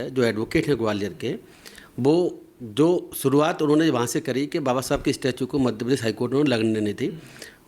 जो एडवोकेट हैं ग्वालियर के, वो जो शुरुआत उन्होंने वहाँ से करी कि बाबा साहब के स्टैचू को मध्य प्रदेश हाईकोर्ट में लगने नहीं थी,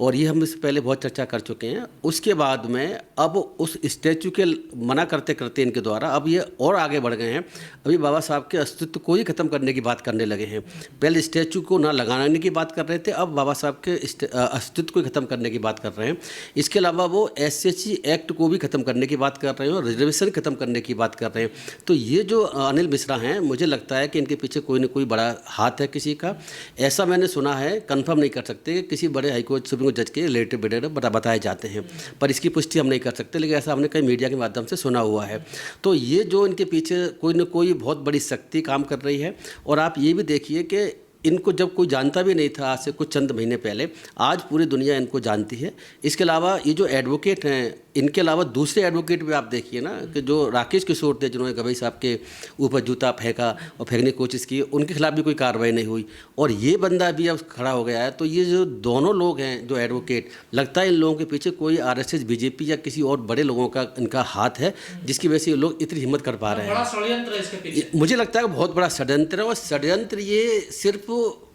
और ये हम इससे पहले बहुत चर्चा कर चुके हैं। उसके बाद में अब उस स्टैचू के मना करते करते इनके द्वारा अब ये और आगे बढ़ गए हैं। अभी बाबा साहब के अस्तित्व को ही ख़त्म करने की बात करने लगे हैं। पहले स्टैचू को ना लगाने की बात कर रहे थे, अब बाबा साहब के अस्तित्व को ख़त्म करने की बात कर रहे हैं। इसके अलावा वो SHC एक्ट को भी ख़त्म करने की बात कर रहे हैं और रिजर्वेशन ख़त्म करने की बात कर रहे हैं। तो ये जो अनिल मिश्रा हैं, मुझे लगता है कि इनके पीछे कोई ना कोई बड़ा हाथ है किसी का। ऐसा मैंने सुना है, कन्फर्म नहीं कर सकते कि किसी बड़े हाईकोर्ट सुप्रीम जज के रिलेटिव बताए जाते हैं, पर इसकी पुष्टि हम नहीं कर सकते, लेकिन ऐसा हमने कई मीडिया के माध्यम से सुना हुआ है। तो ये जो इनके पीछे कोई ना कोई बहुत बड़ी शक्ति काम कर रही है। और आप ये भी देखिए कि इनको जब कोई जानता भी नहीं था आज से कुछ चंद महीने पहले, आज पूरी दुनिया इनको जानती है। इसके अलावा ये जो एडवोकेट हैं, इनके अलावा दूसरे एडवोकेट भी आप देखिए ना, कि जो राकेश किशोर थे जिन्होंने गवई साहब के ऊपर जूता फेंका और फेंकने की कोशिश की, उनके खिलाफ भी कोई कार्रवाई नहीं हुई, और ये बंदा भी अब खड़ा हो गया है। तो ये जो दोनों लोग हैं जो एडवोकेट, लगता है इन लोगों के पीछे कोई RSS BJP या किसी और बड़े लोगों का इनका हाथ है, जिसकी वजह से ये लोग इतनी हिम्मत कर पा रहे हैं। बड़ा षड्यंत्र है इसके पीछे। मुझे लगता है बहुत बड़ा षड्यंत्र है, और षड्यंत्र ये सिर्फ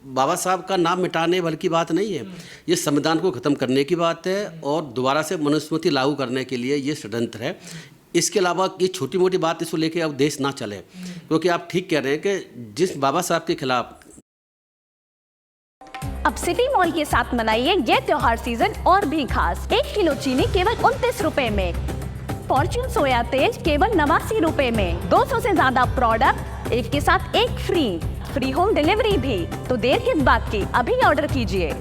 बाबा साहब का नाम मिटाने भर की बात नहीं है, ये संविधान को ख़त्म करने की बात है और दोबारा से मनुस्मृति लागू करने के लिए ये षड्यंत्र है। इसके अलावा ये छोटी मोटी बात इसको लेके अब देश ना चले, क्योंकि आप ठीक कह रहे हैं कि जिस बाबा साहब के खिलाफ। अब सिटी मॉल के साथ मनाइए ये त्योहार सीजन और भी खास। 1 किलो चीनी केवल 29 रुपए में, फॉर्च्यून सोया तेल केवल 89 रुपए में, 200 से ज्यादा प्रोडक्ट एक के साथ एक फ्री होम डिलीवरी भी। तो देर किस बात की, अभी ऑर्डर कीजिए।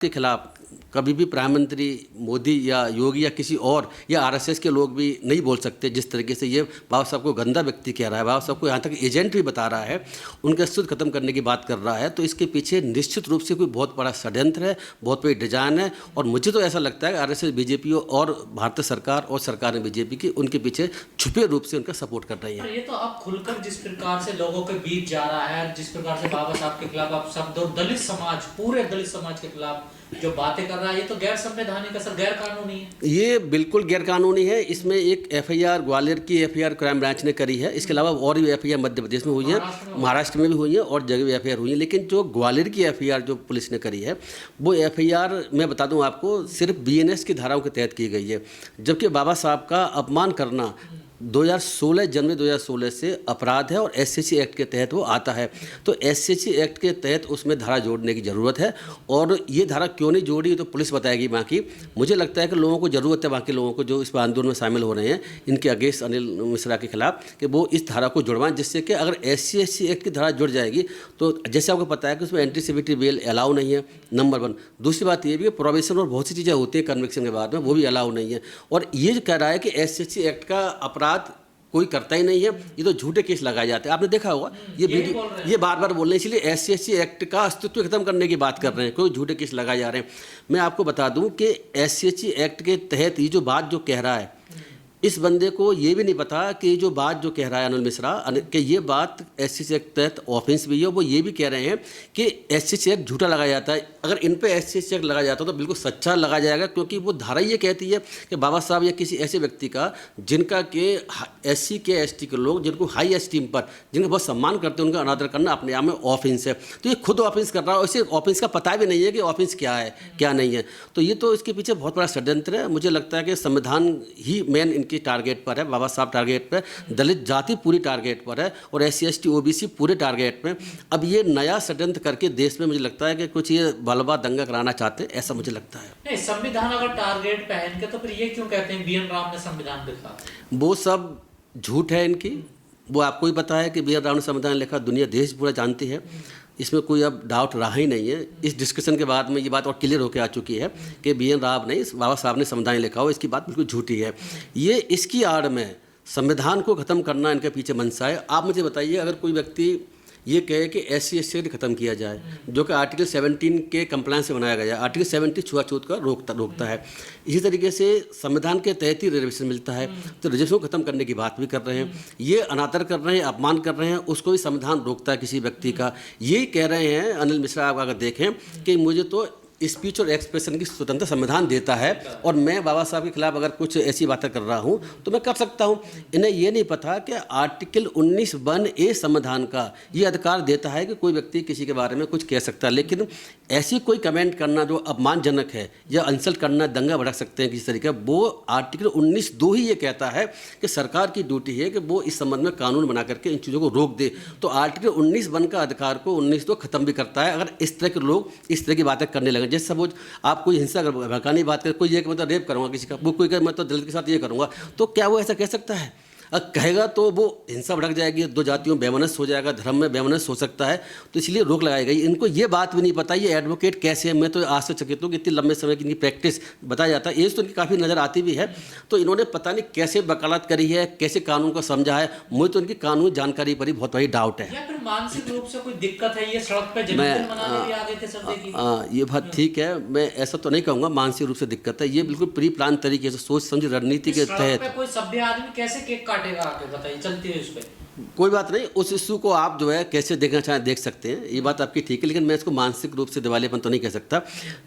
के खिलाफ कभी भी प्रधानमंत्री मोदी या योगी या किसी और या RSS के लोग भी नहीं बोल सकते। जिस तरीके से ये बाबा साहब को गंदा व्यक्ति कह रहा है, बाबा साहब को यहाँ तक एजेंट भी बता रहा है, उनके अस्तित्व खत्म करने की बात कर रहा है, तो इसके पीछे निश्चित रूप से कोई बहुत बड़ा षड्यंत्र है, बहुत बड़ी डिजाइन है। और मुझे तो ऐसा लगता है कि RSS BJP और भारतीय सरकार और सरकार BJP की उनके पीछे छुपे रूप से उनका सपोर्ट कर रही है। ये तो आप खुलकर जिस प्रकार से लोगों के बीच जा रहा है, जिस प्रकार से बाबा साहब के खिलाफ आप शब्द और दलित समाज, पूरे दलित समाज के खिलाफ जो बातें कर रहा है, ये तो गैर संवैधानिक है, गैर कानूनी है। ये बिल्कुल गैर कानूनी है। इसमें एक FIR ग्वालियर की FIR क्राइम ब्रांच ने करी है। इसके अलावा और भी FIR मध्य प्रदेश में हुई है, महाराष्ट्र में भी हुई है और जगह भी FIR हुई है। लेकिन जो ग्वालियर की FIR जो पुलिस ने करी है, वो FIR मैं बता दूं आपको, सिर्फ BNS की धाराओं के तहत की गई है, जबकि बाबा साहब का अपमान करना 2016 जनवरी 2016 से अपराध है और SHC एक्ट के तहत वो आता है। तो SHC एक्ट के तहत उसमें धारा जोड़ने की ज़रूरत है, और ये धारा क्यों नहीं जोड़ी तो पुलिस बताएगी बाकी। मुझे लगता है कि लोगों को ज़रूरत है, बाकी लोगों को जो इस आंदोलन में शामिल हो रहे हैं इनके अगेंस्ट अनिल मिश्रा के खिलाफ, कि वो इस धारा को जुड़वाएं, जिससे कि अगर SHC एक्ट की धारा जुड़ जाएगी तो जैसे आपको पता है कि उसमें एंटीसिपेटरी बेल अलाउ नहीं है, नंबर 1। दूसरी बात ये भी है प्रोबेशन और बहुत सी चीज़ें होती है कन्विक्शन के बाद में, वो भी अलाउ नहीं है। और ये कह रहा है कि SHC एक्ट का अपराध कोई करता ही नहीं है, ये तो झूठे केस लगाए जाते हैं। आपने देखा होगा ये बार बार बोल रहे हैं, इसलिए SHC एक्ट का अस्तित्व खत्म करने की बात कर रहे हैं, कोई झूठे केस लगाए जा रहे हैं। मैं आपको बता दूं कि SHC एक्ट के तहत ये जो बात जो कह रहा है, इस बंदे को ये भी नहीं पता कि ये जो बात जो कह रहा है अनिल मिश्रा कि ये बात SHC एक्ट तहत ऑफेंस भी है। वो ये भी कह रहे हैं कि SHC एक्ट झूठा लगाया जाता है। अगर इन पे SHC एक्ट लगाया जाता तो बिल्कुल सच्चा लगाया जाएगा, क्योंकि वो धारा ये कहती है कि बाबा साहब या किसी ऐसे व्यक्ति का जिनका के SC के ST के लोग जिनको हाई एस्टीम पर, जिनका बहुत सम्मान करते हैं, उनका अनादर करना अपने आप में ऑफेंस है। तो ये खुद ऑफेंस कर रहा है, इसे ऑफेंस का पता भी नहीं है कि ऑफेंस क्या है क्या नहीं है। तो ये तो इसके पीछे बहुत बड़ा षड्यंत्र है। मुझे लगता है कि संविधान ही मेन इनकी टारगेट पर है, बाबा साहब टारगेट पर, दलित जाति पूरी टारगेट पर है और SC ST OBC पूरे टारगेट में। अब ये नया षड्यंत्र करके देश में मुझे लगता है कि कुछ ये बलवा दंगा कराना चाहते हैं, ऐसा मुझे लगता है। नहीं, संविधान अगर टारगेट पहन के तो फिर ये क्यों कहते हैं BN राव ने संविधान लिखा? वो सब झूठ है इनकी। वो आपको ही पता है कि BN राव ने संविधान लिखा, दुनिया देश पूरा जानती है, इसमें कोई अब डाउट रहा ही नहीं है। इस डिस्कशन के बाद में ये बात और क्लियर होकर आ चुकी है कि BN राव ने, बाबा साहब ने संविधान लिखा हो, इसकी बात बिल्कुल झूठी है। ये इसकी आड़ में संविधान को ख़त्म करना इनके पीछे मंशा है। आप मुझे बताइए, अगर कोई व्यक्ति ये कहे कि SC ST खत्म किया जाए, जो कि आर्टिकल 17 के कंप्लायंस से बनाया गया है, आर्टिकल 70 छुआछूत का रोकता है। इसी तरीके से संविधान के तहत ही रिजर्वेशन मिलता है, तो रिजर्वेशन को खत्म करने की बात भी कर रहे हैं। ये अनादर कर रहे हैं, अपमान कर रहे हैं, उसको भी संविधान रोकता है किसी व्यक्ति का। यही कह रहे हैं अनिल मिश्रा। आप अगर देखें कि मुझे तो स्पीच और एक्सप्रेशन की स्वतंत्र संविधान देता है, और मैं बाबा साहब के खिलाफ अगर कुछ ऐसी बातें कर रहा हूं तो मैं कर सकता हूं। इन्हें ये नहीं पता कि आर्टिकल 19(1)(a) संविधान का ये अधिकार देता है कि कोई व्यक्ति किसी के बारे में कुछ कह सकता है, लेकिन ऐसी कोई कमेंट करना जो अपमानजनक है या इंसल्ट करना, दंगा भड़क सकते हैं किसी तरीके, वो आर्टिकल 19(2) ही ये कहता है कि सरकार की ड्यूटी है कि वो इस संबंध में कानून बना करके इन चीज़ों को रोक दे। तो आर्टिकल 19(1) का अधिकार को 19(2) खत्म भी करता है अगर इस तरह के लोग इस तरह की बातें करने लगे। जैसे सपोज आप कोई हिंसा भड़काने की बात करें, कोई ये कि मतलब रेप करूँगा किसी का, वो कोई कहे मैं तो दलित के साथ ये करूँगा, तो क्या वो ऐसा कह सकता है? अगर कहेगा तो वो हिंसा भड़क जाएगी, दो जातियों में बेमनस हो जाएगा, धर्म में बेमनस हो सकता है, तो इसलिए रोक लगाई गई। इनको ये बात भी नहीं पता ये एडवोकेट कैसे है। मैं तो आज से चकित हूँ कि इतनी लंबे समय की इनकी प्रैक्टिस बताया जाता है, एज तो इनकी काफ़ी नज़र आती भी है, तो इन्होंने पता नहीं कैसे वकालत करी है, कैसे कानून को समझा है। मुझे तो इनकी कानूनी जानकारी पर ही बहुत बड़ी डाउट है। या फिर मानसिक रूप से कोई दिक्कत है, ये सड़क पे जन्मदिन मनाने भी आ गए थे सर, देखिए। ये बात ठीक है, मैं ऐसा तो नहीं कहूँगा मानसिक रूप से दिक्कत है, ये बिल्कुल प्री प्लान तरीके से सोच समझ रणनीति के तहत। कोई सभ्य आदमी कैसे केक काटेगा आके बताइए, चलती है इस पे। कोई बात नहीं, उस इशू को आप जो है कैसे देखना चाहें देख सकते हैं, ये बात आपकी ठीक है, लेकिन मैं इसको मानसिक रूप से दिवालियापन तो नहीं कह सकता,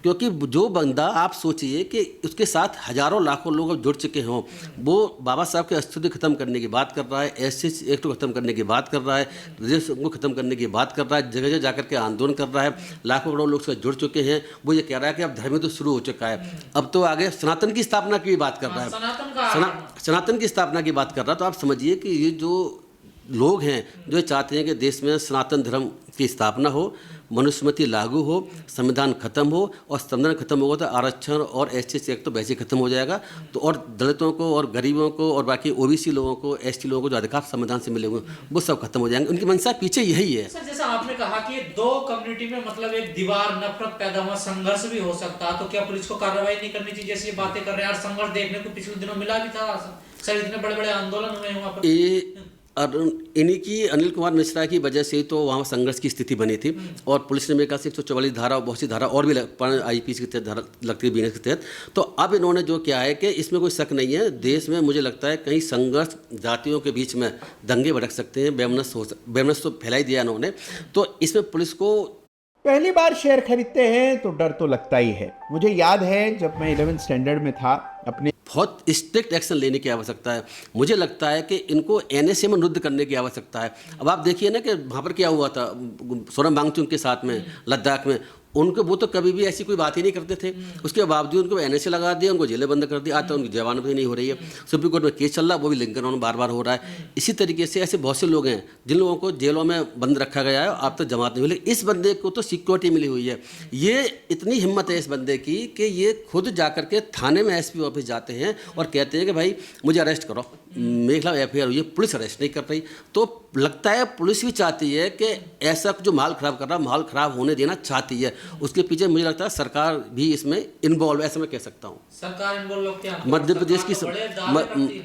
क्योंकि जो बंदा आप सोचिए कि उसके साथ हजारों लाखों लोग अब जुड़ चुके हों, वो बाबा साहब के अस्तित्व खत्म करने की बात कर रहा है, एससी एक्ट को खत्म करने की बात कर रहा है, रिजर्वेशन को खत्म करने की बात कर रहा है, जगह जगह जाकर के आंदोलन कर रहा है, लाखों करोड़ लोग उससे जुड़ चुके हैं। वो ये कह रहा है कि अब धर्म तो शुरू हो चुका है, अब तो आगे सनातन की स्थापना की बात कर रहा है, सनातन की स्थापना की बात कर रहा है। तो आप समझिए कि ये जो लोग हैं जो चाहते हैं कि देश में सनातन धर्म की स्थापना हो, मनुस्मृति लागू हो, संविधान खत्म हो, और संविधान खत्म होगा तो आरक्षण और एससी एक्ट तो वैसे ही खत्म हो जाएगा, तो और दलितों को और गरीबों को और बाकी ओबीसी लोगों को, एसटी लोगों को जो अधिकार संविधान से मिले हुए वो सब खत्म हो जाएंगे। उनकी मंशा पीछे यही है। सर जैसा आपने कहा कि दो कम्युनिटी में मतलब एक दीवार, नफरत पैदा हुआ, संघर्ष भी हो सकता है, तो क्या पुलिस को कार्रवाई नहीं करनी चाहिए? जैसे ये बातें कर रहे हैं, और संघर्ष देखने को पिछले दिनों मिला भी था सर, इतने बड़े बड़े आंदोलन हुए वहाँ पर। इन्हीं की अनिल कुमार मिश्रा की वजह से तो वहाँ संघर्ष की स्थिति बनी थी, और पुलिस ने मेरे ख्याल से 144 धारा और बहुत सी धारा और भी IPC के तहत धारा लगती है, BNS के तहत। तो अब इन्होंने जो किया है कि इसमें कोई शक नहीं है, देश में मुझे लगता है कहीं संघर्ष, जातियों के बीच में दंगे भड़क सकते हैं, बेमनस तो फैला ही दिया इन्होंने। तो इसमें पुलिस को पहली बार शेयर खरीदते हैं तो डर तो लगता ही है। मुझे याद है जब मैं 11th स्टैंडर्ड में था, अपने बहुत स्ट्रिक्ट एक्शन लेने की आवश्यकता है। मुझे लगता है कि इनको NSA में निरुद्ध करने की आवश्यकता है। अब आप देखिए ना कि वहाँ पर क्या हुआ था सोनम वांगचुक के साथ में लद्दाख में, उनको वो तो कभी भी ऐसी कोई बात ही नहीं करते थे, उसके बावजूद उनको NSA लगा दिया, उनको जेलें बंद कर दिया, आज तक उनकी जमानत भी नहीं हो रही है। सुप्रीम कोर्ट में केस चल रहा है, वो भी लिंकन बार बार हो रहा है। इसी तरीके से ऐसे बहुत से लोग हैं जिन लोगों को जेलों में बंद रखा गया है, अब तक जमानत नहीं मिली। इस बंदे को तो सिक्योरिटी मिली हुई है। ये इतनी हिम्मत है इस बंदे की कि ये खुद जाकर के थाने में SP ऑफिस जाते हैं और कहते हैं कि भाई मुझे अरेस्ट करो, मेरे खिलाफ FIR हुई है, पुलिस अरेस्ट नहीं कर रही। तो लगता है पुलिस भी चाहती है कि ऐसा जो माहौल ख़राब कर रहा है, माहौल ख़राब होने देना चाहती है। उसके पीछे मुझे लगता है सरकार भी इसमें इन्वॉल्व, ऐसा मैं कह सकता हूँ। सरकार इन्वॉल्व क्या? मध्य प्रदेश की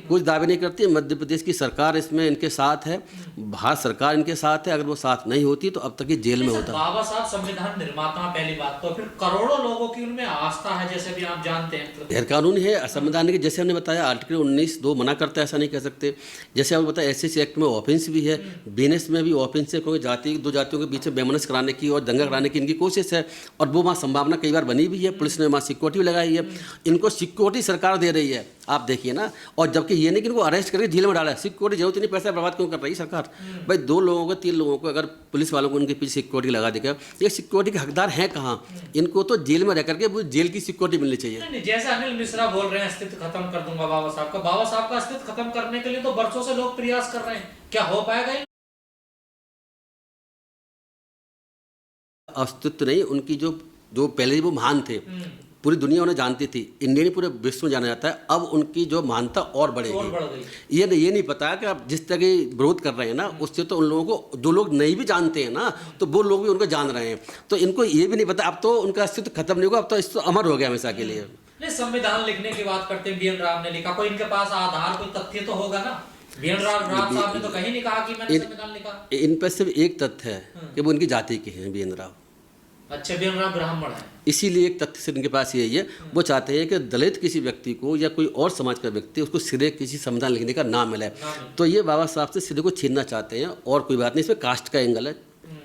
कुछ दावे नहीं करती है, मध्य प्रदेश की सरकार इसमें इनके साथ है, भारत सरकार इनके साथ है। अगर वो साथ नहीं होती तो अब तक ये जेल में होता। बाबा साहब संविधान निर्माता, पहली बात तो, फिर करोड़ों लोगों की उनमें आस्था है, जैसे भी आप जानते हैं। गैर कानूनी है, असंवैधानिक, जैसे हमने बताया आर्टिकल 19(2) मना करता है, ऐसा नहीं कह सकते। जैसे हमने बताया SC एक्ट में ऑफेंस भी है, BNS में भी ऑफेंस है, क्योंकि दो जातियों के बीच बेमनस कराने की और दंगा कराने की इनकी कोशिश है, और वो वहाँ संभावना कई बार बनी भी है। पुलिस ने वहाँ सिक्योरिटी भी लगाई है, इनको सिक्योरिटी सरकार दे रही है, आप देखिए ना। और जबकि ये नहीं कि इनको अरेस्ट करके जेल में डाला है, सिक्योरिटी जरूरत नहीं, पैसा बर्बाद क्यों कर रही है सरकार? भाई 2 लोगों को 3 लोगों को अगर पुलिस वालों को उनके पीछे सिक्योरिटी लगा देगा, ये सिक्योरिटी के हकदार हैं कहाँ? इनको तो जेल में रह करके वो जेल की सिक्योरिटी मिलनी चाहिए। जैसे अनिल मिश्रा बोल रहे हैं अस्तित्व खत्म कर दूंगा बाबा साहब का अस्तित्व खत्म करने के लिए तो बरसों से लोग प्रयास कर रहे हैं, क्या हो पाएगा? अस्तित्व नहीं, उनकी जो पहले वो महान थे, पूरी दुनिया उन्हें जानती थी, इंडिया नहीं पूरे विश्व में जाना जाता है। अब उनकी जो मानता और बढ़ेगी। ये नहीं पता कि आप जिस तरह विरोध कर रहे हैं ना, उससे तो उन लोगों को, जो लोग नहीं भी जानते हैं ना, तो वो लोग भी उनको जान रहे हैं। तो इनको ये भी नहीं पता, अब तो उनका अस्तित्व खत्म नहीं होगा, अब तो इसको अमर हो गया हमेशा के लिए। संविधान लिखने की बात करते हैं, BN राव ने लिखा, कोई इनके पास आधार, कोई तथ्य तो होगा ना? BN राव साहब ने तो कहीं नहीं कहा कि मैंने संविधान लिखा। इन पर सिर्फ एक तथ्य है कि वो उनकी जाति के हैं, BN राव। अच्छा, BN राव ब्राह्मण है, इसीलिए एक तथ्य से उनके पास यही है, वो चाहते हैं कि दलित किसी व्यक्ति को या कोई और समाज का व्यक्ति उसको सिरे किसी संविधान लिखने का ना मिले। तो ये बाबा साहब से सिरे को छीनना चाहते हैं, और कोई बात नहीं, इसमें कास्ट का एंगल है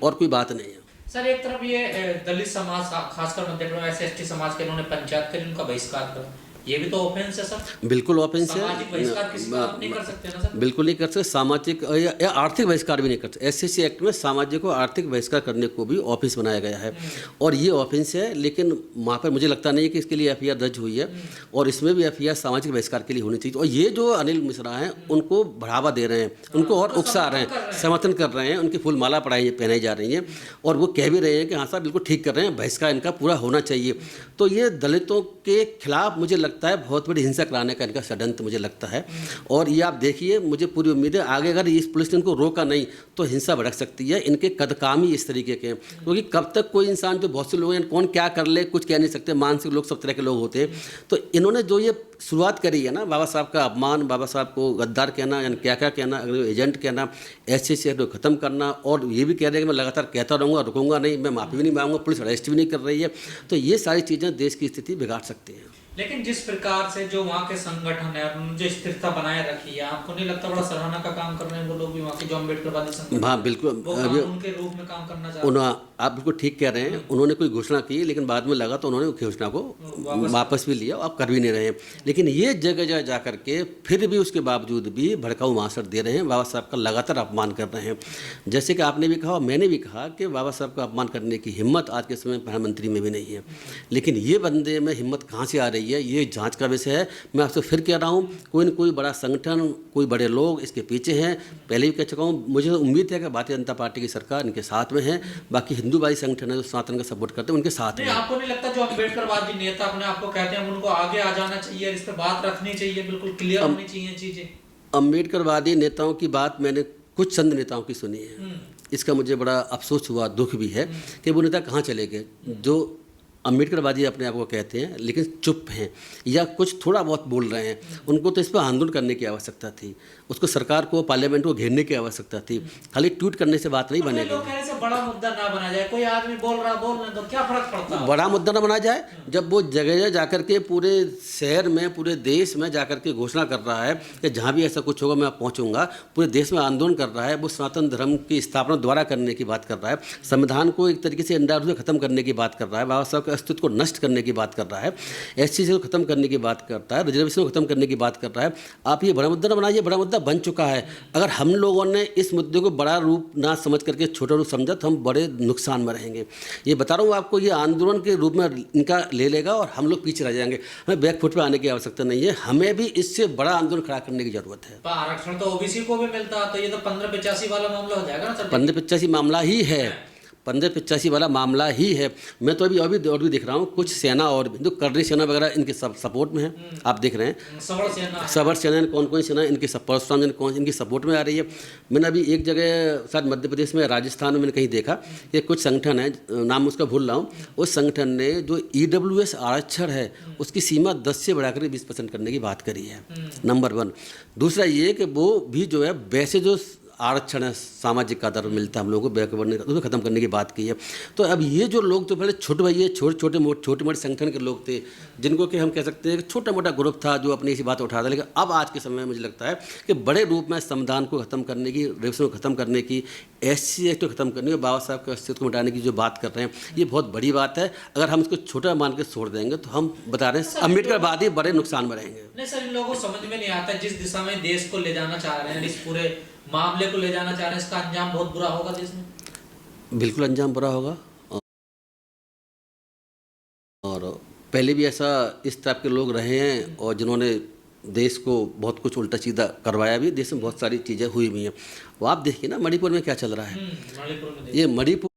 और कोई बात नहीं है। सर एक तरफ ये दलित समाज खासकर मध्य प्रदेश SC समाज के इन्होंने पंचायत करी, उनका बहिष्कार करा, ये भी तो ऑफेंस है सर। बिल्कुल ऑफेंस है। सामाजिक बहिष्कार किसी का आप नहीं कर सकते ना सर। बिल्कुल नहीं कर सकते, सामाजिक या आर्थिक बहिष्कार भी नहीं कर सकते। SCC एक्ट में सामाजिक और आर्थिक बहिष्कार करने को भी ऑफिस बनाया गया है और ये ऑफेंस है, लेकिन वहाँ पर मुझे लगता नहीं है कि इसके लिए FIR दर्ज हुई है और इसमें भी FIR सामाजिक बहिष्कार के लिए होनी चाहिए। और ये जो अनिल मिश्रा हैं उनको बढ़ावा दे रहे हैं, उनको और उकसा रहे हैं, समर्थन कर रहे हैं, उनकी फूल माला पहनाई जा रही है और वो कह भी रहे हैं कि हाँ साहब बिल्कुल ठीक कर रहे हैं, बहिष्कार इनका पूरा होना चाहिए। तो ये दलितों के खिलाफ मुझे लगता है बहुत बड़ी हिंसा कराने का इनका षड्यंत्र मुझे लगता है। और ये आप देखिए, मुझे पूरी उम्मीद है आगे अगर इस पुलिस ने इनको रोका नहीं तो हिंसा भड़क सकती है। इनके कदकाम ही इस तरीके के हैं, क्योंकि कब तक कोई इंसान, जो बहुत से लोग हैं, कौन क्या कर ले कुछ कह नहीं सकते, मानसिक लोग सब तरह के लोग होते हैं। तो इन्होंने जो ये शुरुआत करी है ना, बाबा साहब का अपमान, बाबा साहब को गद्दार कहना, यानी क्या क्या कहना, एजेंट कहना, SCC को ख़त्म करना और ये भी कह रहे हैं कि मैं लगातार कहता रहूँगा, रुकूंगा नहीं, मैं माफ़ी भी नहीं मांगूंगा, पुलिस अरेस्ट भी नहीं कर रही है। तो ये सारी चीज़ें देश की स्थिति बिगाड़ सकती हैं। लेकिन जिस प्रकार से जो वहाँ के संगठन है उन्होंने जो स्थिरता बनाए रखी है, आपको नहीं लगता बड़ा सराहना का काम कर रहे हैं वो लोग भी, वहाँ के जो अम्बेडकरवादी संगठन? हाँ बिल्कुल, उनके रूप में काम करना चाहते हैं। आप बिल्कुल ठीक कह रहे हैं। उन्होंने कोई घोषणा की लेकिन बाद में लगा तो उन्होंने घोषणा को वापस भी लिया, आप कर भी नहीं रहे हैं। लेकिन ये जगह जा करके फिर भी उसके बावजूद भी भड़काऊ भाषण दे रहे हैं, बाबा साहब का लगातार अपमान कर रहे हैं। जैसे कि आपने भी कहा, मैंने भी कहा कि बाबा साहब का अपमान करने की हिम्मत आज के समय प्रधानमंत्री में भी नहीं है। लेकिन ये बंदे में हिम्मत कहाँ से आ रही है, ये जाँच का विषय है। मैं आपसे फिर कह रहा हूँ, कोई न कोई बड़ा संगठन, कोई बड़े लोग इसके पीछे हैं। पहले भी कह चुका हूँ, मुझे उम्मीद है कि भारतीय जनता पार्टी की सरकार इनके साथ में है। बाकी हिंदूवादी संगठन है जो सनातन का सपोर्ट करते हैं, उनके साथ में। आपको नहीं लगता जो अम्बेडकरवादी नेता अपने आपको कहते हैं उनको आगे आ जाना चाहिए, इस पर बात रखनी चाहिए, बिल्कुल क्लियर होनी चाहिए चीजें? अम्बेडकरवादी नेताओं की बात मैंने कुछ चंद नेताओं की सुनी है, इसका मुझे बड़ा अफसोस हुआ, दुख भी है कि वो नेता कहाँ चले गए जो अम्बेडकरवादी अपने आप को कहते हैं लेकिन चुप हैं या कुछ थोड़ा बहुत बोल रहे हैं। उनको तो इस पर आंदोलन करने की आवश्यकता थी, उसको सरकार को, पार्लियामेंट को घेरने की आवश्यकता थी। खाली ट्वीट करने से बात नहीं बनेगी। लोग कह रहे हैं बड़ा मुद्दा ना बना जाए, कोई आदमी बोल रहा बोलने तो क्या फर्क पड़ता है? बड़ा मुद्दा ना बना जाए जब वो जगह जाकर के पूरे शहर में, पूरे देश में जाकर के घोषणा कर रहा है कि जहाँ भी ऐसा कुछ होगा मैं पहुँचूंगा, पूरे देश में आंदोलन कर रहा है, वो सनातन धर्म की स्थापना द्वारा करने की बात कर रहा है, संविधान को एक तरीके से अनिवार्य रूप से खत्म करने की बात कर रहा है, बाबा साहब के अस्तित्व को नष्ट करने की बात कर रहा है, SCC को खत्म करने की बात करता है, रिजर्वेशन को खत्म करने की बात कर रहा है। आप ये बड़ा मुद्दा ना बनाइए, बड़ा मुद्दा बन चुका है। अगर हम लोगों ने इस मुद्दे को बड़ा रूप ना समझ करके छोटा रूप समझा तो हम बड़े नुकसान में रहेंगे। ये बता रहा हूँ आपको, ये आंदोलन के रूप में इनका ले लेगा और हम लोग पीछे रह जाएंगे। हमें बैकफुट पे आने की आवश्यकता नहीं है, हमें भी इससे बड़ा आंदोलन खड़ा करने की जरूरत है। आरक्षण तो OBC को भी मिलता, तो ये तो 1585 वाला मामला हो जाएगा ना सर? 1585 मामला ही है, 1585 वाला मामला ही है। मैं तो अभी और भी देख रहा हूँ, कुछ सेना और भी, तो करनी सेना वगैरह इनके सब सपोर्ट में है। आप देख रहे हैं सबर सेना, कौन कौन सेना इनकी परशुराम कौन इनकी सपोर्ट में आ रही है। मैंने अभी एक जगह शायद मध्य प्रदेश में, राजस्थान में मैंने कहीं देखा कि कुछ संगठन है, नाम उसका भूल रहा हूँ, उस संगठन ने जो EWS आरक्षण है उसकी सीमा 10 से बढ़ाकर 20% करने की बात करी है, नंबर 1। दूसरा ये कि वो भी जो है वैसे जो आरक्षण है सामाजिक आधार पर मिलता है हम लोगों को, बैकवर्ड उसको खत्म करने की बात की है। तो अब ये जो लोग, तो पहले छोटे भैया छोटे मोटे संगठन के लोग थे, जिनको कि हम कह सकते हैं कि छोटा मोटा ग्रुप था जो अपनी इसी बात उठा था, लेकिन अब आज के समय में मुझे लगता है कि बड़े रूप में संविधान को खत्म करने की, रिजर्वेशन को खत्म करने की, SC एक्ट को खत्म करने की, बाबा साहब के अस्तित्व को मिटाने की जो बात कर रहे हैं, ये बहुत बड़ी बात है। अगर हम इसको छोटा मान के छोड़ देंगे तो हम बता रहे हैं अम्बेडकरवादी बड़े नुकसान में रहेंगे। नहीं सर, इन लोगों को समझ में नहीं आता जिस दिशा में देश को ले जाना चाह रहे हैं, इस पूरे मामले को ले जाना चाह रहे हैं, इसका अंजाम बहुत बुरा होगा देश में। बिल्कुल अंजाम बुरा होगा, और पहले भी ऐसा इस टाइप के लोग रहे हैं और जिन्होंने देश को बहुत कुछ उल्टा सीधा करवाया भी। देश में बहुत सारी चीज़ें हुई भी हैं। वो आप देखिए ना, मणिपुर में क्या चल रहा है। मणिपुर में ये मणिपुर